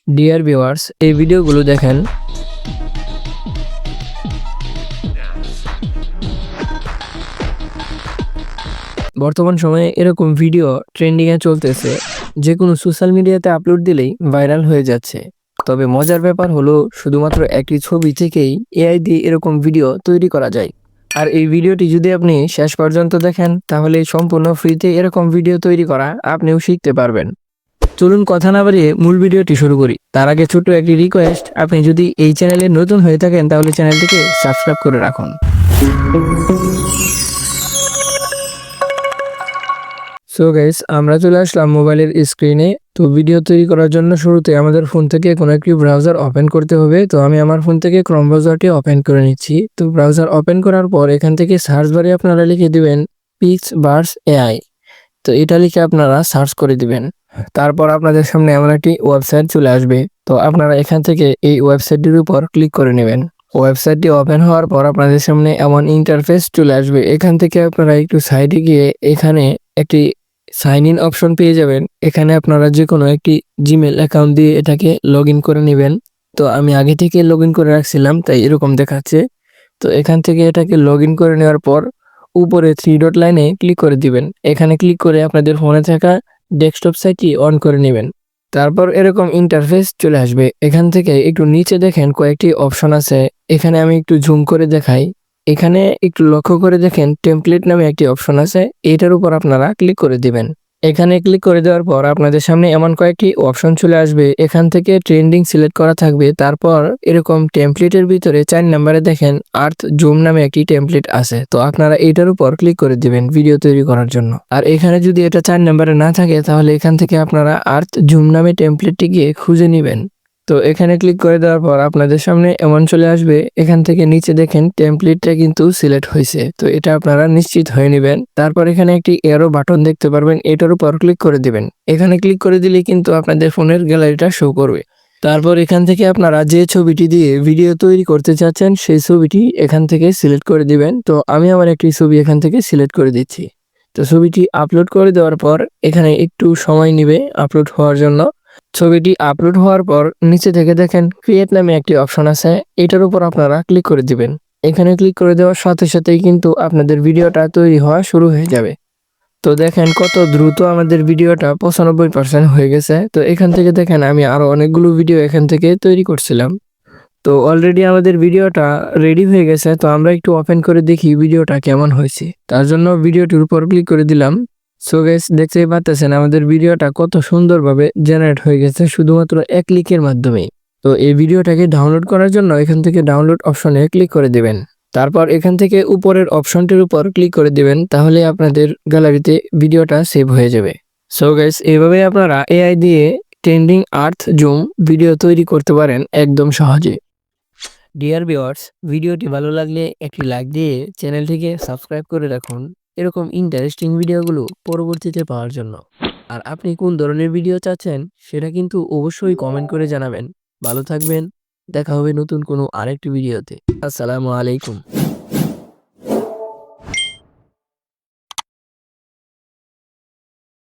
Dear viewers, এই ভিডিওগুলো দেখেন। বর্তমান সময়ে এরকম ভিডিও ট্রেন্ডিংয়ে চলতেছে, যে কোনো সোশ্যাল মিডিয়াতে আপলোড দিলেই ভাইরাল হয়ে যাচ্ছে। তবে মজার ব্যাপার হলো শুধুমাত্র একটি ছবি থেকেই এআই দিয়ে এরকম ভিডিও তৈরি করা যায়। আর এই ভিডিওটি যদি আপনি শেষ পর্যন্ত দেখেন তাহলে সম্পূর্ণ ফ্রিতে এরকম ভিডিও তৈরি করা আপনিও শিখতে পারবেন। চলুন কথা না বাড়িয়ে মূল ভিডিওটি শুরু করি। তার আগে ছোট্ট একটি রিকোয়েস্ট, আপনি যদি এই চ্যানেলে নতুন হয়ে থাকেন তাহলে চ্যানেলটিকে সাবস্ক্রাইব করে রাখুন। সো গাইস, আমরা চলে আসলাম মোবাইলের স্ক্রিনে। তো ভিডিও তৈরি করার জন্য শুরুতে আমাদের ফোন থেকে কোনো একটি ব্রাউজার ওপেন করতে হবে। তো আমি আমার ফোন থেকে ক্রোম ব্রাউজারটি ওপেন করে নিচ্ছি। তো ব্রাউজার ওপেন করার পর এখান থেকে সার্চ বারে আপনারা লিখে দিবেন পিক্সবার্স এআই। তো এটা লিখে আপনারা সার্চ করে দিবেন। তারপর আপনাদের সামনে এমন একটি ওয়েবসাইট চলে আসবে। তো আপনারা এখান থেকে এই ওয়েবসাইটটির উপর ক্লিক করে নেবেন। ওয়েবসাইটটি ওপেন হওয়ার পর আপনাদের সামনে এমন ইন্টারফেস চলে আসবে। এখান থেকে আপনারা একটু সাইডে গিয়ে এখানে একটি সাইন ইন অপশন পেয়ে যাবেন। এখানে আপনারা যে কোনো একটি জিমেল অ্যাকাউন্ট দিয়ে এটাকে লগ ইন করে নেবেন। তো আমি আগে থেকে লগ ইন করে রাখছিলাম, তাই এরকম দেখাচ্ছে। তো এখান থেকে এটাকে লগ ইন করে নেওয়ার পর উপরে 3 ডট লাইনে ক্লিক করে দিবেন। এখানে ক্লিক করে আপনাদের ফোনে থাকা ডেস্কটপ সাইটটি অন করে নেবেন। তারপর এরকম ইন্টারফেস চলে আসবে। এখান থেকে একটু নিচে দেখেন কয়েকটি অপশন আছে। এখানে আমি একটু জুম করে দেখাই। এখানে একটু লক্ষ্য করে দেখেন টেমপ্লেট নামে একটি অপশন আছে। এটার উপর আপনারা ক্লিক করে দিবেন। এখানে ক্লিক করে দেওয়ার পর আপনাদের সামনে এমন কয়েকটি অপশন চলে আসবে। এখান থেকে ট্রেন্ডিং সিলেক্ট করা থাকবে। তারপর এরকম টেমপ্লেটের ভিতরে 4 নম্বরে দেখেন আর্থ জুম নামে একটি টেমপ্লেট আছে। তো আপনারা এটার উপর ক্লিক করে দিবেন ভিডিও তৈরি করার জন্য। আর এখানে যদি এটা 4 নম্বরে না থাকে তাহলে এখান থেকে আপনারা আর্থ জুম নামে টেমপ্লেটটি গিয়ে খুঁজে নেবেন। তো এখানে ক্লিক করে দেওয়ার পর আপনাদের সামনে এমন চলে আসবে। এখান থেকে নিচে দেখেন টেমপ্লেটটা কিন্তু সিলেক্ট হয়েছে। তো এটা আপনারা নিশ্চিত হয়ে নেবেন। তারপর এখানে একটি এরো বাটন দেখতে পারবেন, এটার উপর ক্লিক করে দিবেন। এখানে ক্লিক করে দিলে কিন্তু আপনাদের ফোনের গ্যালারিটা শো করবে। তারপর এখান থেকে আপনারা যে ছবিটি দিয়ে ভিডিও তৈরি করতে চাচ্ছেন সেই ছবিটি এখান থেকে সিলেক্ট করে দিবেন। তো আমি আমার একটি ছবি এখান থেকে সিলেক্ট করে দিচ্ছি। তো ছবিটি আপলোড করে দেওয়ার পর এখানে একটু সময় নেবে আপলোড হওয়ার জন্য। ছবিটি আপলোড হওয়ার পর নিচে থেকে দেখেন ক্রিয়েট নামে একটি অপশন আছে। এটার উপর আপনারা ক্লিক করে দিবেন। এখানে ক্লিক করে দেওয়ার সাথে সাথেই কিন্তু আপনাদের ভিডিওটা তৈরি হওয়া শুরু হয়ে যাবে। তো দেখেন কত দ্রুত আমাদের ভিডিওটা 95% হয়ে গেছে। তো এখান থেকে দেখেন আমি আরো অনেকগুলো ভিডিও এখান থেকে তৈরি করছিলাম। তো অলরেডি আমাদের ভিডিওটা রেডি হয়ে গেছে। তো আমরা একটু ওপেন করে দেখি ভিডিওটা কেমন হয়েছে। তার জন্য ভিডিওটির উপর ক্লিক করে দিলাম। সো গাইস, দেখতেই পাচ্ছেন আমাদের ভিডিওটা কত সুন্দরভাবে জেনারেট হয়ে গেছে শুধুমাত্র এক ক্লিকের মাধ্যমে। তো এই ভিডিওটাকে ডাউনলোড করার জন্য এখান থেকে ডাউনলোড অপশনে ক্লিক করে দিবেন। তারপর এখান থেকে উপরের অপশনটির উপর ক্লিক করে দিবেন। তাহলে আপনাদের গ্যালারিতে ভিডিওটা সেভ হয়ে যাবে। সো গাইস, এইভাবে আপনারা এআই দিয়ে ট্রেন্ডিং আর্থ জুম ভিডিও তৈরি করতে পারেন একদম সহজে। ডিয়ার ভিউয়ার্স, ভিডিওটি ভালো লাগলে একটি লাইক দিয়ে চ্যানেলটিকে সাবস্ক্রাইব করে রাখুন এরকম ইন্টারেস্টিং ভিডিওগুলো পরবর্তীতে পাওয়ার জন্য। আর আপনি কোন ধরনের ভিডিও চাচ্ছেন সেটা কিন্তু অবশ্যই কমেন্ট করে জানাবেন। ভালো থাকবেন, দেখা হবে নতুন কোনো আরেকটি ভিডিওতে। আসসালামু আলাইকুম।